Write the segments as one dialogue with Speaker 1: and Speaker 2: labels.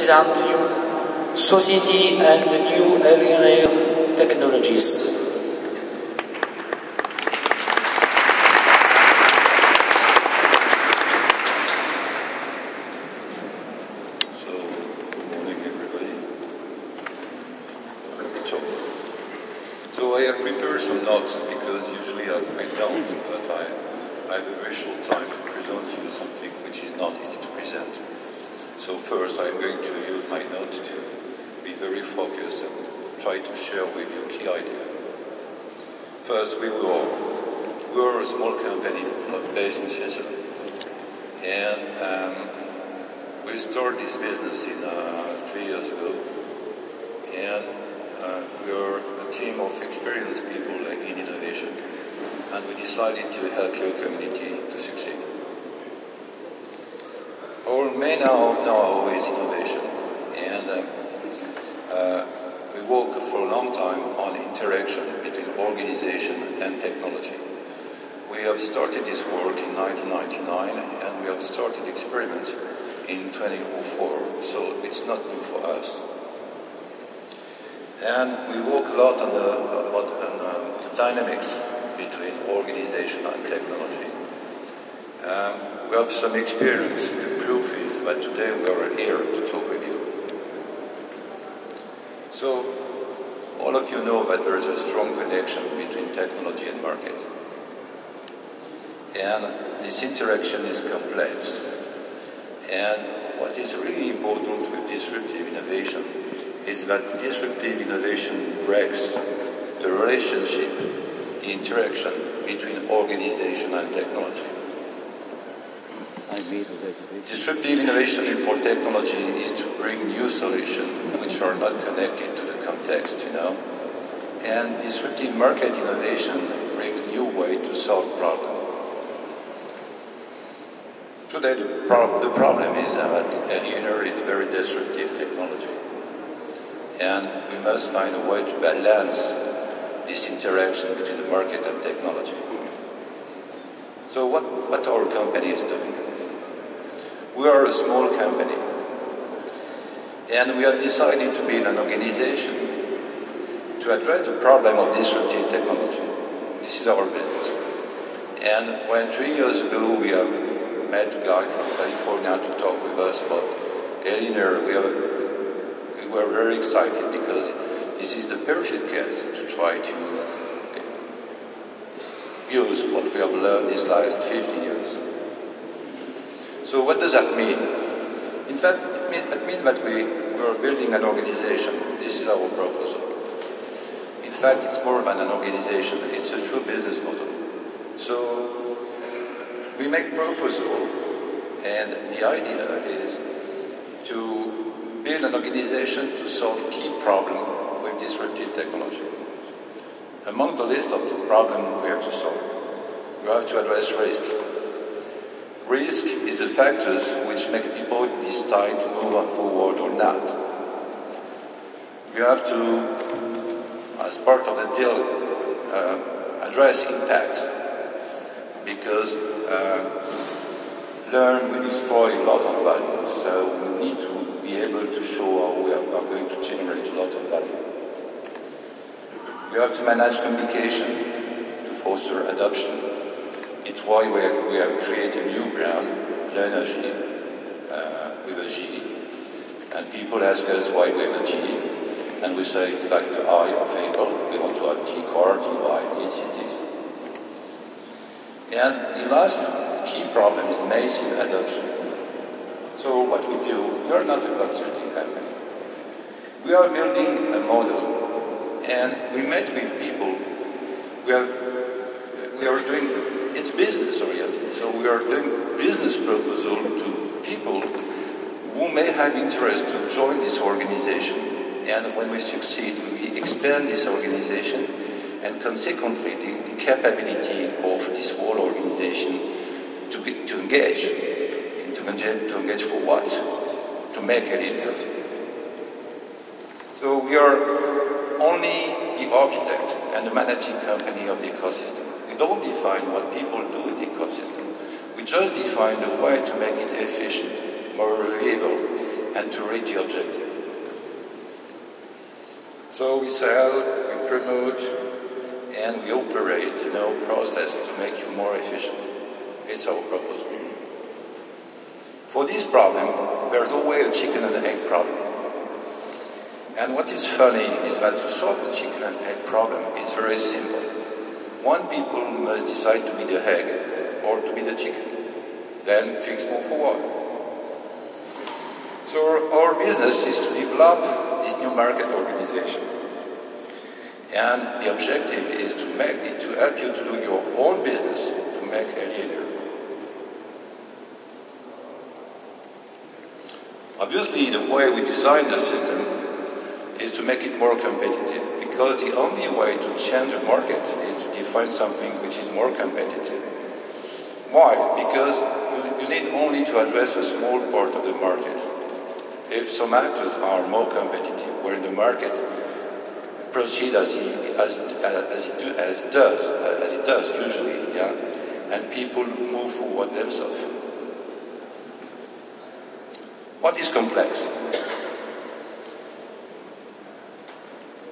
Speaker 1: present you society and the new LENR technologies.
Speaker 2: So I have prepared some notes because usually I don't, but I have a very short time to present you something which is not easy to present. So first I'm going to use my notes to be very focused and try to share with you key ideas. First, we were a small company based in Switzerland, and we started this business in 3 years ago, and we are a team of experienced people in innovation, and we decided to help your community to succeed. Our main know-how is innovation, and we work for a long time on interaction between organization and technology. We have started this work in 1999, and we have started experiments in 2004, so it's not new for us. And we work a lot on the dynamics between organization and technology. We have some experience. The proof is that today we are here to talk with you. So, all of you know that there is a strong connection between technology and market. And this interaction is complex. And what is really important with disruptive innovation is that disruptive innovation breaks the relationship, the interaction between organization and technology. Disruptive innovation for technology is to bring new solutions which are not connected to the context, And disruptive market innovation brings new ways to solve problems. Today the problem is that LENR is very disruptive technology. And we must find a way to balance this interaction between the market and technology. So what our company is doing? We are a small company, and we have decided to build an organization to address the problem of disruptive technology. This is our business. And when 3 years ago we have met a guy from California to talk with us about LENR, we were very excited because this is the perfect case to try to use what we have learned these last 15 years. So what does that mean? In fact, it means that we are building an organization. This is our proposal. In fact, it's more than an organization. It's a true business model. So we make proposal, and the idea is to build an organization to solve key problems with disruptive technology. Among the list of the problems we have to solve, you have to address risk. Risk is the factors which make people decide to move on forward or not. You have to, as part of the deal, address impact, because learn will destroy a lot of value, so we need to be able to show how we are going to generate a lot of value. You have to manage communication to foster adoption. It's why we have created a new brand, LENR, with a G. And people ask us why we have a G. And we say it's like the eye of Apple. We want to have G car, G Y, D cities. And the last key problem is massive adoption. So what we do, we are not a consulting company. We are building a model, and we met with people. We are doing, it's business oriented, so we are doing business proposal to people who may have interest to join this organization. And when we succeed, we expand this organization, and consequently the capability of this whole organization to engage. And to engage for what? To make a leader. So we are only the architect and the managing company of the ecosystem. We don't define what people do in the ecosystem. We just define the way to make it efficient, more reliable, and and to reach the objective. So we sell, we promote, and we operate, process to make you more efficient. It's our proposal. For this problem, there's always a chicken and egg problem. And what is funny is that to solve the chicken and egg problem, it's very simple. One people must decide to be the egg or to be the chicken. Then things move forward. So our business is to develop this new market organization. And the objective is to help you to do your own business, to make LENR. Obviously, the way we design the system is to make it more competitive, because the only way to change the market is to define something which is more competitive. Why? Because you need only to address a small part of the market. If some actors are more competitive, where the market proceeds as it does usually, yeah, and people move forward themselves. What is complex?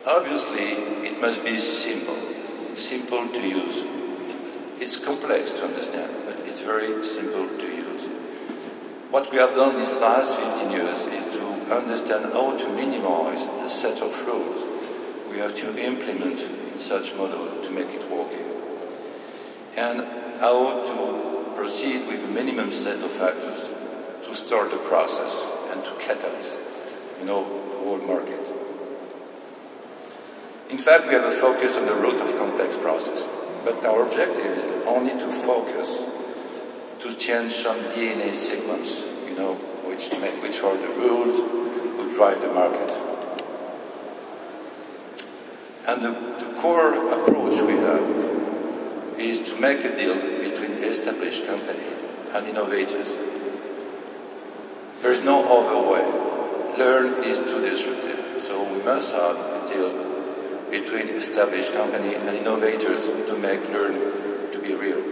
Speaker 2: Obviously, it must be simple to use. It's complex to understand, but it's very simple to use. What we have done these last 15 years is to understand how to minimize the set of rules we have to implement in such model to make it working, and how to proceed with a minimum set of actors to start the process and to catalyze, the whole market. In fact, we have a focus on the root of complex process, but our objective is not only to focus to change some DNA sequence, which are the rules who drive the market. And the core approach we have is to make a deal between established company and innovators. There is no other way. LERN is too disruptive, so we must have a deal between established company and innovators to make LERN to be real.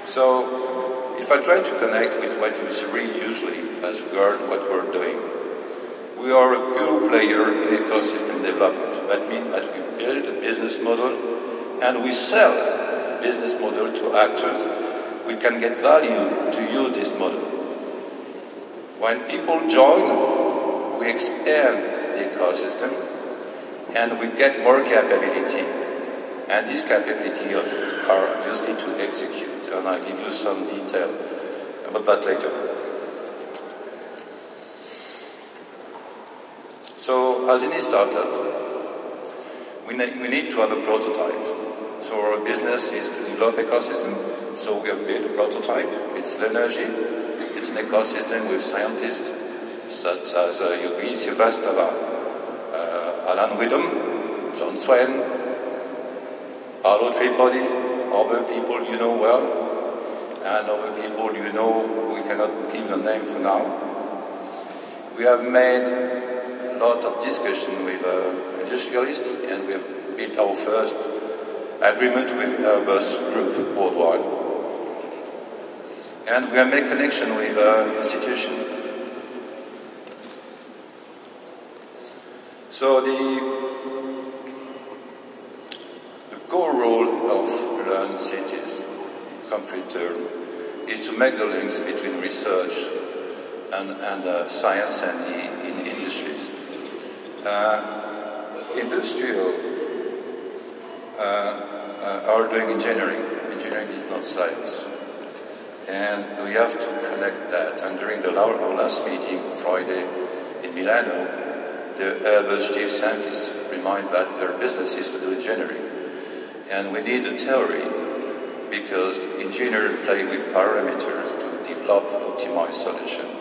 Speaker 2: So, if I try to connect with what you read usually as regard what we're doing, we are a pure player in ecosystem development. That means that we build a business model and we sell a business model to actors. We can get value to use this model. When people join, we expand the ecosystem and we get more capability. And these capabilities are obviously to execute. And I'll give you some detail about that later. So, as any startup, we need to have a prototype. So our business is to develop ecosystem. So we have built a prototype. It's LENR. It's an ecosystem with scientists such as Yogi Srivastava, Alan Widom, John Swain, Paolo Tripodi, other people you know well, and other people we cannot give the name for now. We have made a lot of discussion with industrialists, and we have built our first agreement with Airbus Group worldwide. And we have made connection with institutions. So the core role of LERN cities, in concrete term, is to make the links between research and science and the industries. Industrial are doing engineering. Engineering is not science. And we have to connect that. And during our last meeting, Friday, in Milano, the Airbus chief scientists remind that their business is to do engineering. And we need a theory, because engineers play with parameters to develop optimized solutions.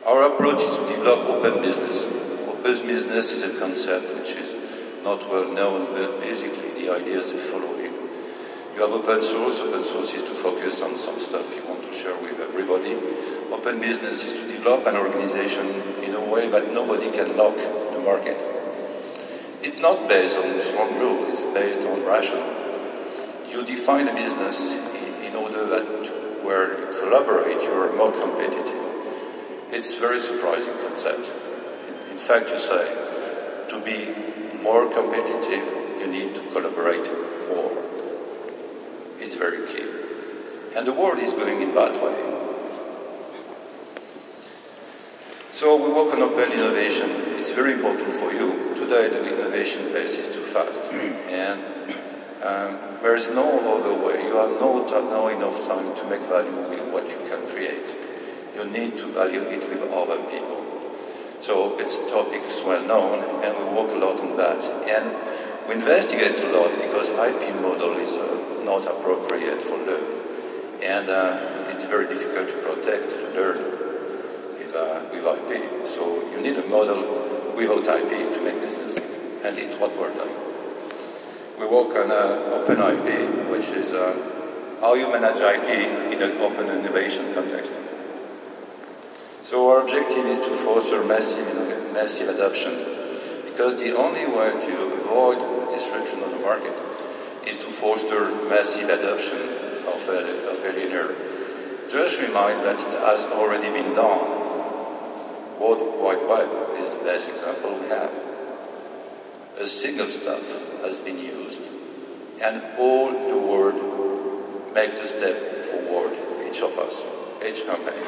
Speaker 2: Our approach is to develop open business. Open business is a concept which is not well known, but basically the idea is the following. You have open source is to focus on some stuff you want to share with everybody. Open business is to develop an organization in a way that nobody can lock the market. It's not based on strong rules, it's based on rational. You define a business in order that collaborate, you're more competitive. It's a very surprising concept. In fact, you say, to be more competitive, you need to collaborate more. It's very key. And the world is going in that way. So we work on open innovation. It's very important for you. Today the innovation pace is too fast. And there is no other way. You have no enough time to make value with what you can create. You need to value it with other people. So it's a topic that's well known, and we work a lot on that. And we investigate a lot because IP model is not appropriate for learning. And it's very difficult to protect learning with IP. So you need a model without IP to make business. And it's what we're doing. We work on open IP, which is how you manage IP in an open innovation context. So our objective is to foster massive adoption, because the only way to avoid disruption on the market is to foster massive adoption of LENR. Just remind that it has already been done. World Wide Web is the best example we have. A single stuff has been used, and all the world makes a step forward, each of us, each company.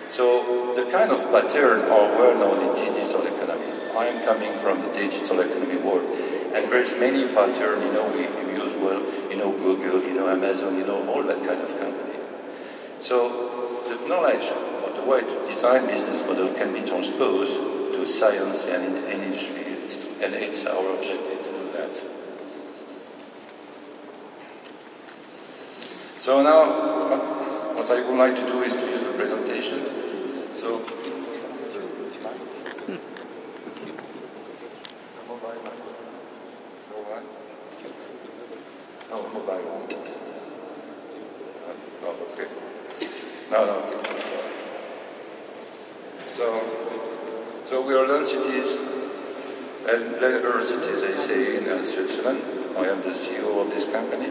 Speaker 2: So the kind of pattern are well known in digital economy. I am coming from the digital economy world, and there's many patterns, you use well, Google, Amazon, all that kind of company. So the knowledge of the way to design business model can be transposed to science and industry, and it's our objective to do that. So now, what I would like to do is to use a presentation. So, okay. No, okay. So we are LENR cities, and LENR cities, I say, in Switzerland. I am the CEO of this company.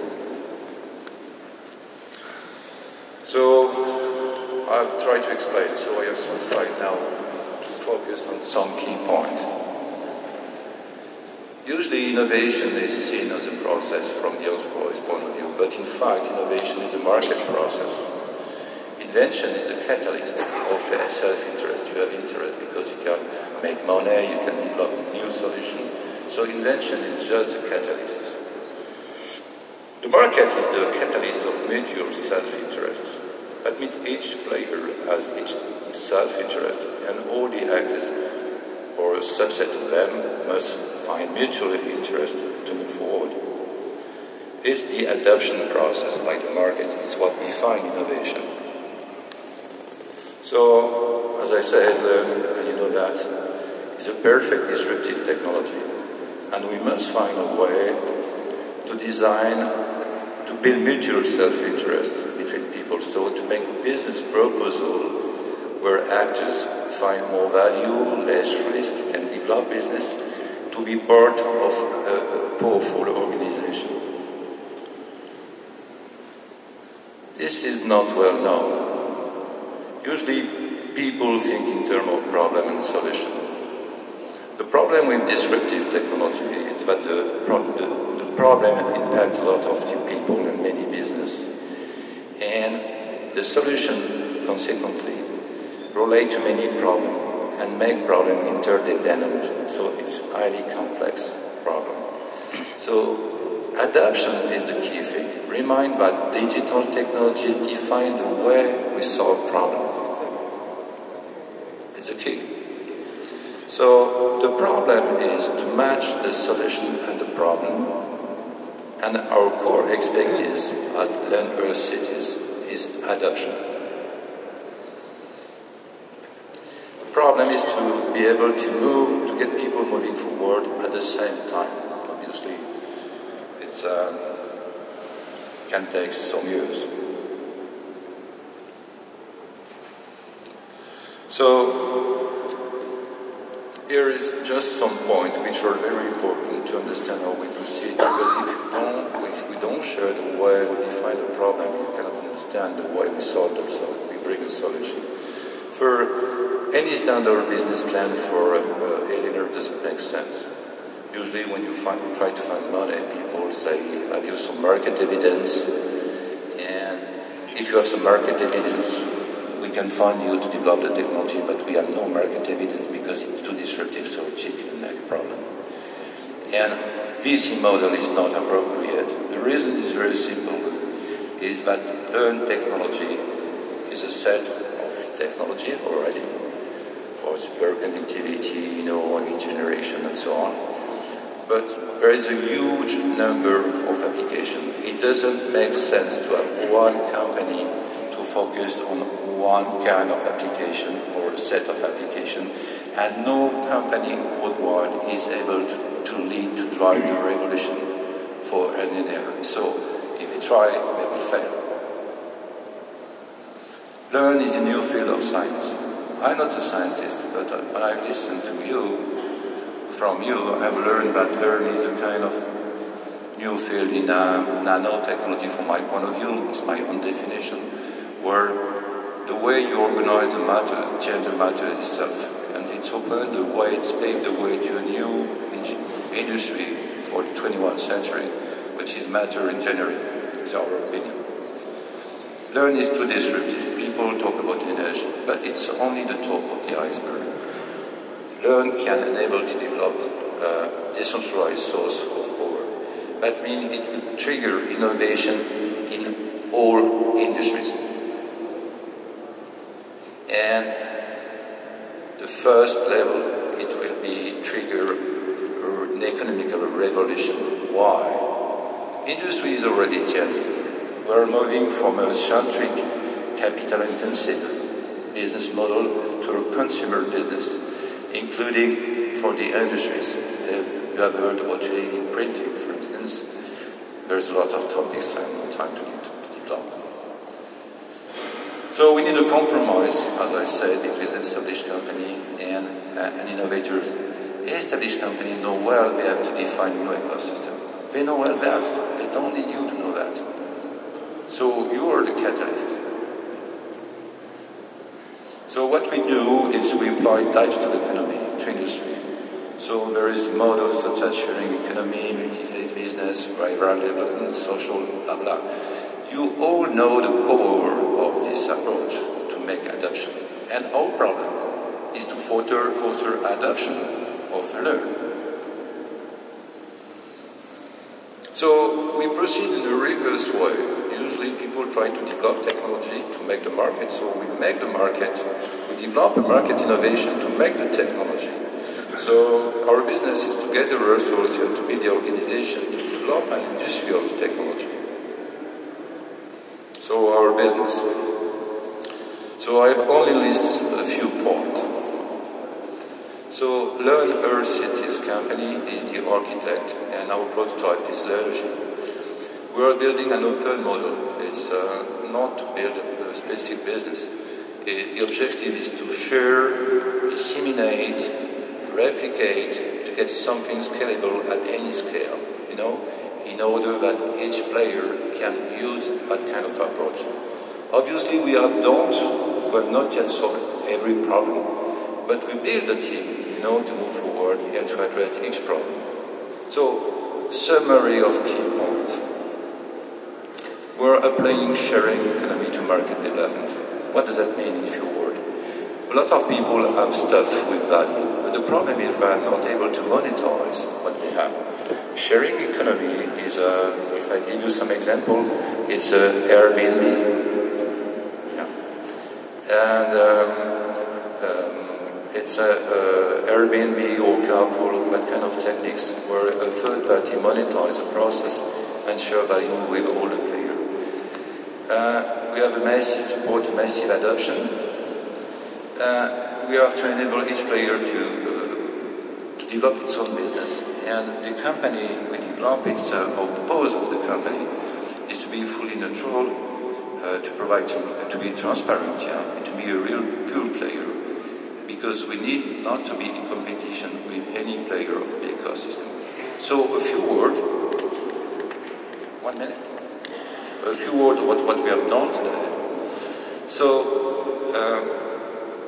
Speaker 2: So I've tried to explain, so I have some slide now to focus on some key points. Usually innovation is seen as a process from the entrepreneur's point of view, but in fact innovation is a market process. Invention is a catalyst of self-interest. You have interest because you can make money, you can develop new solutions. So invention is just a catalyst. The market is the catalyst of mutual self-interest. That means each player has its self-interest, and all the actors, or a subset of them, must find mutual interest to move forward. It's the adoption process by the market. It's what defines innovation. So, as I said, and you know that, it's a perfect disruptive technology, and we must find a way to design, to build mutual self-interest between people, so to make business proposal where actors find more value, less risk, can develop business, to be part of a powerful organization. This is not well known. Usually people think in terms of problem and solution. The problem with disruptive technology is that the problem impacts a lot of the people and many business. And the solution, consequently, relate to many problems and make problem interdependent. So it's a highly complex problem. So adoption is the key thing. Remind that digital technology defines the way we solve problems. It's a key. So the problem is to match the solution and the problem. And our core expertise at LENR cities is adoption. The problem is to be able to move, to get people moving forward at the same time. Obviously, it can take some years. So here is just some points which are very important to understand how we proceed, because if we don't share the way we define the problem, you cannot understand the way we solve it. So we solution. For any standard business plan for LENR doesn't make sense. Usually when you try to find money, people say, have you some market evidence? And if you have some market evidence, we can fund you to develop the technology, but we have no market evidence because it's too disruptive, so chicken and egg problem. And VC model is not appropriate. The reason is very simple, is that LERN technology is a set of technology already for superconductivity, energy generation and so on. But there is a huge number of applications. It doesn't make sense to have one company to focus on one kind of application or a set of application, and no company worldwide is able to lead, to drive the revolution for LENR. So if they try, they will fail. LERN is a new field of science. I'm not a scientist, but when I listen to you, from you, I've learned that LERN is a kind of new field in nanotechnology from my point of view. It's my own definition, where the way you organize the matter changes the matter itself. And it's opened the way, it's paved the way to a new industry for the 21st century, which is matter engineering. It's our opinion. LERN is too disruptive. People talk about energy, but it's only the top of the iceberg. LERN can enable to develop a decentralized source of power. That means it will trigger innovation in all industries. And the first level, it will be trigger an economical revolution. Why? Industry is already telling. We're moving from a centric, capital-intensive business model to a consumer business, including for the industries. You have heard about 3D printing, for instance. There's a lot of topics I have no time to develop. So we need a compromise, as I said, between an established company and an innovator. Established companies know well they have to define new ecosystem. They know well that. They don't need you to know that. So you are the catalyst. So what we do is we apply digital economy to industry. So there is models such as sharing economy, multi-phase business, rival development, social, blah, blah. You all know the power of this approach to make adoption. And our problem is to foster adoption of LERN. So we proceed in a reverse way. Usually people try to develop technology to make the market, so we make the market, we develop a market innovation to make the technology. So our business is to get the resources and to build the organization to develop an industrial technology. So our business. So I've only listed a few points. So LERN Cities company is the architect and our prototype is leadership. We are building an open model. It's not to build a specific business. The objective is to share, disseminate, replicate, to get something scalable at any scale, in order that each player can use that kind of approach. Obviously, we have not yet solved every problem, but we build a team, to move forward and to address each problem. So, summary of key points. We're applying sharing economy to market development. What does that mean in few words? A lot of people have stuff with value, but the problem is they are not able to monetize what they have. Sharing economy is, if I give you some example, it's Airbnb. Yeah. And it's Airbnb or carpool, that kind of techniques where a third party monetize the process and share value with all the players. We have a massive support, massive adoption. We have to enable each player to develop its own business. And the company we develop, our purpose of the company is to be fully neutral, to provide to be transparent, and to be a real pure player. Because we need not to be in competition with any player of the ecosystem. So a few words, 1 minute. A few words about what we have done today. So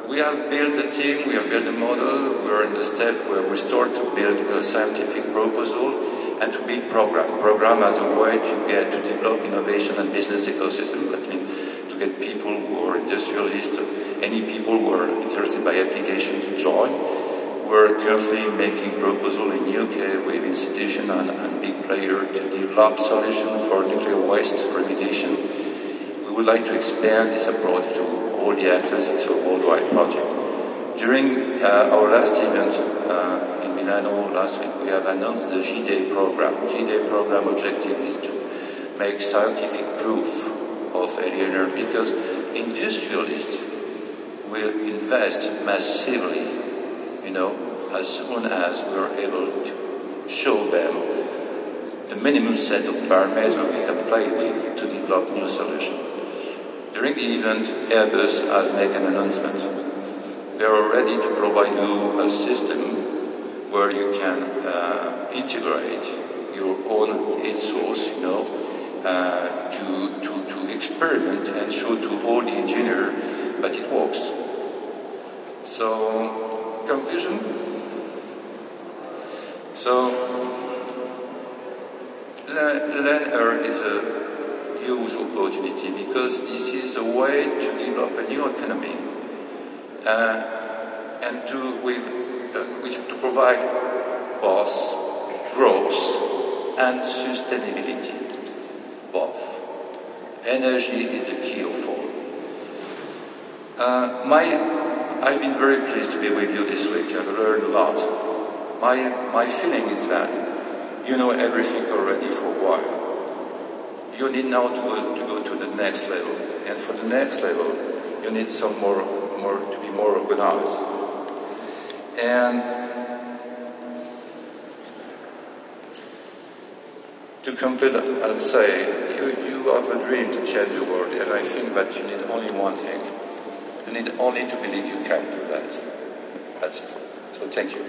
Speaker 2: we have built the team, we have built the model, we are in the step where we start to build a scientific proposal and to build program. Program as a way to develop innovation and business ecosystem. That means to get people who are industrialists, any people who are interested by application to join. We're currently making proposal in UK with institution and big player to develop solutions for nuclear waste remediation. We would like to expand this approach to all the actors. It's a worldwide project. During our last event in Milano last week, we have announced the G-Day program. G-Day program objective is to make scientific proof of LENR because industrialists will invest massively, you know, as soon as we are able to show them the minimum set of parameters we can play with to develop new solutions. During the event, Airbus has made an announcement. They are ready to provide you a system where you can integrate your own heat source, you know, to experiment and show to all the engineers that it works. So, conclusion? So, LENR is a huge opportunity because this is a way to develop a new economy and to provide both growth and sustainability. Both. Energy is the key of all. I've been very pleased to be with you this week. I've learned a lot. My feeling is that you know everything already for a while. You need now to go to the next level. And for the next level, you need some more to be more organized. And to conclude, I'll say, you have a dream to change the world, and I think that you need only one thing. You need only to believe you can do that. That's it. So thank you.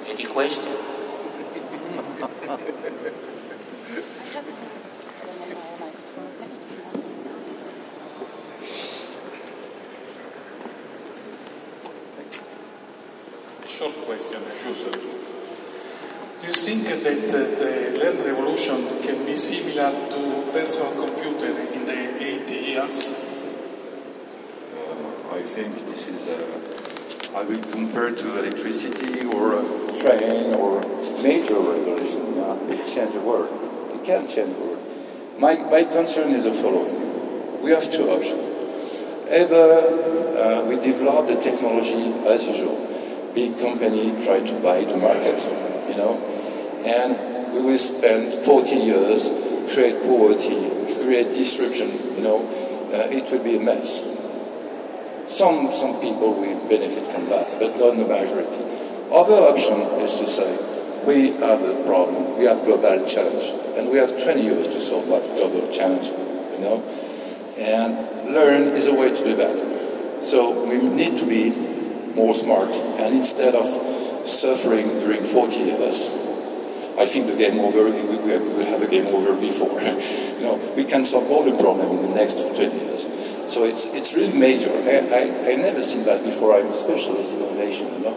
Speaker 1: Any question?
Speaker 3: Short question, Joseph. Do you think that the LENR revolution can be similar to personal computer in the 80 years?
Speaker 2: I think this is I will compare to electricity or a train or major revolution. It change the world. It can change the world. My concern is the following. We have two options. Either we develop the technology as usual. Big company try to buy the market, you know, and we will spend 40 years, create poverty, create disruption, you know, it will be a mess. Some people will benefit from that, but not the majority. Other option is to say, we have a problem, we have global challenge, and we have 20 years to solve that global challenge, you know, and learn is a way to do that. So we need to be more smart, and instead of suffering during 40 years, I think the game over, we will have a game over before. You know, we can solve all the problem in the next 20 years. So it's really major. I never seen that before. I'm a specialist in innovation, you know.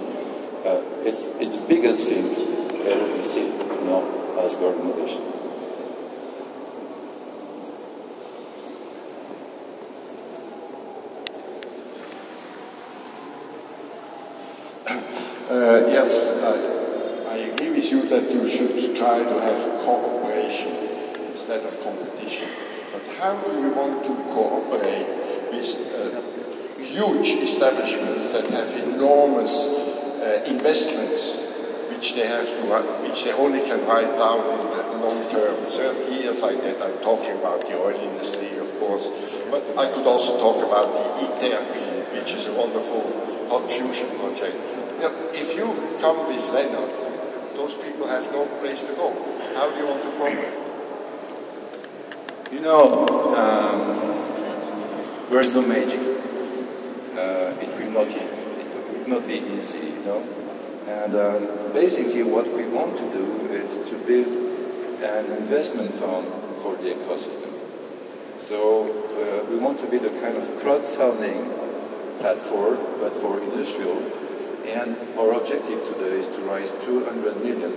Speaker 2: It's the biggest thing ever we see, you know, as world innovation.
Speaker 4: Yes, I agree with you that you should try to have cooperation instead of competition. But how do you want to cooperate with huge establishments that have enormous investments, which they only can write down in the long term, 30 years like that? I'm talking about the oil industry, of course, but I could also talk about the ITER, which is a wonderful hot fusion project. If you come with LENR, those people have no place to go. How do you want to cooperate?
Speaker 2: You know, there is no magic. It will not be easy, you know. And basically what we want to do is to build an investment fund for the ecosystem. So we want to build a kind of crowdfunding platform, but for industrial. And our objective today is to raise 200 million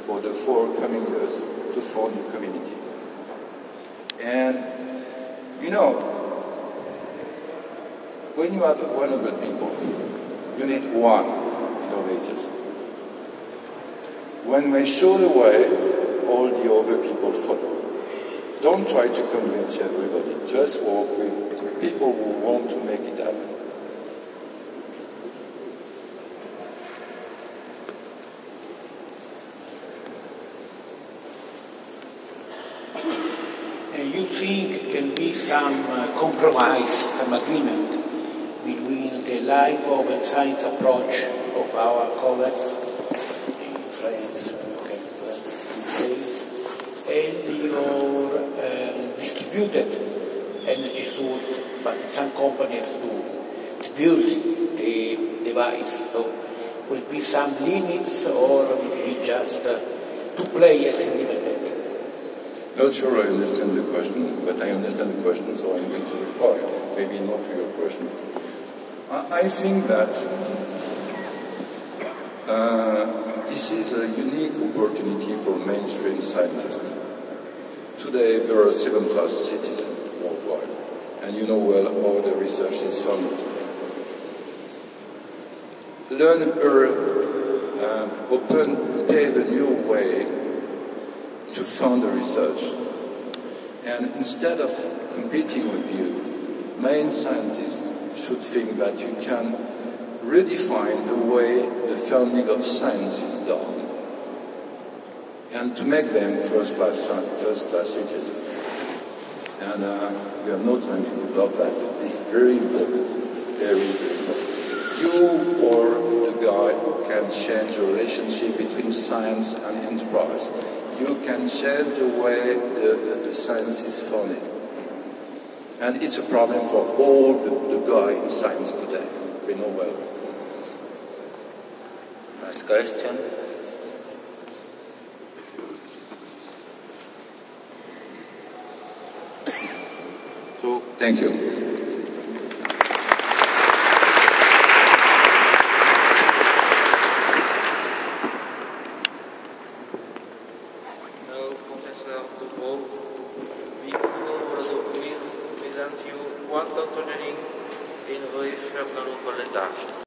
Speaker 2: for the 4 coming years to fund the community. And, you know, when you have 100 people, you need 1 innovators. When we show the way, all the other people follow. Don't try to convince everybody. Just work with the people who want to make it happen.
Speaker 1: You think can be some compromise, some agreement between the live open science approach of our colleagues in France, and your distributed energy source, but some companies do to build the device. So will be some limits, or will be just 2 players independent?
Speaker 2: Not sure I understand the question, but I understand the question, so I'm going to reply. Maybe not to your question. I think that this is a unique opportunity for mainstream scientists. Today there are 7+ citizens worldwide, and you know well how the research is funded today. LENR paved a new way to fund the research. And instead of competing with you, main scientists should think that you can redefine the way the funding of science is done, and to make them first-class citizens. And we have no time to develop that. It's very important, very, very important. You are the guy who can change the relationship between science and enterprise. You can change the way the science is funded. And it's a problem for all the guys in science today. We know well.
Speaker 1: Last question.
Speaker 2: So, thank you.